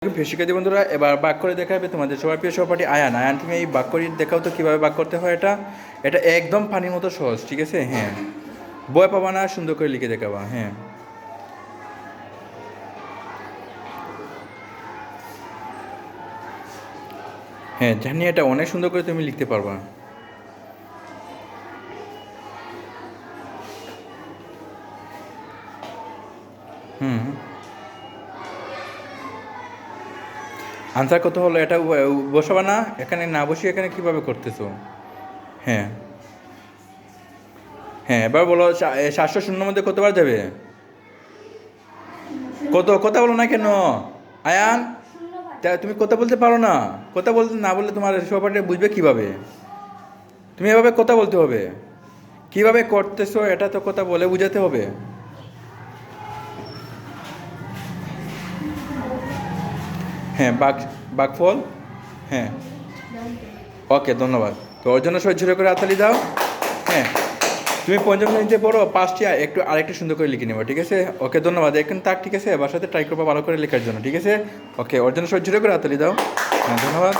শিক্ষার্থী বন্ধুরা, এবার বাক করে দেখাবে তোমাদের সবার প্রিয় সহপাঠী আয়ান। আয়ান, তুমি এই বাক করে দেখাও তো কীভাবে বাক করতে হয়। এটা একদম পানির মতো সহজ, ঠিক আছে? হ্যাঁ, ভয় পাবা না, সুন্দর করে লিখে দেখাবা। হ্যাঁ হ্যাঁ, জানি এটা অনেক সুন্দর করে তুমি লিখতে পারবা। হুম, আনসার কত হলো এটা বসাবা না, এখানে না বসিয়ে এখানে কীভাবে করতেছো? হ্যাঁ হ্যাঁ, এবার বলো 700 মধ্যে কতবার যাবে? কত কথা বলো না কেন আয়ান? তুমি কথা বলতে পারো না? কথা বলতে না বললে তোমার সহপাঠী বুঝবে কিভাবে? তুমি এভাবে কথা বলতে হবে। কিভাবে করতেছো এটা তো কথা বলে বুঝাতে হবে। হ্যাঁ, বাঘফল। হ্যাঁ, ওকে, ধন্যবাদ। তো ওর জন্য সহ্য করে হাততালি দাও। হ্যাঁ, তুমি পঞ্চম শ্রেণীতে পড়ো, পাঁচটি আরেকটু সুন্দর করে লিখে নেবো, ঠিক আছে? ওকে, ধন্যবাদ। এখন তাক, ঠিক আছে? বাসাতে ট্রাই করবো ভালো করে লেখার জন্য, ঠিক আছে? ওকে, ওর জন্য সহ্য করে হাততালি দাও। হ্যাঁ, ধন্যবাদ।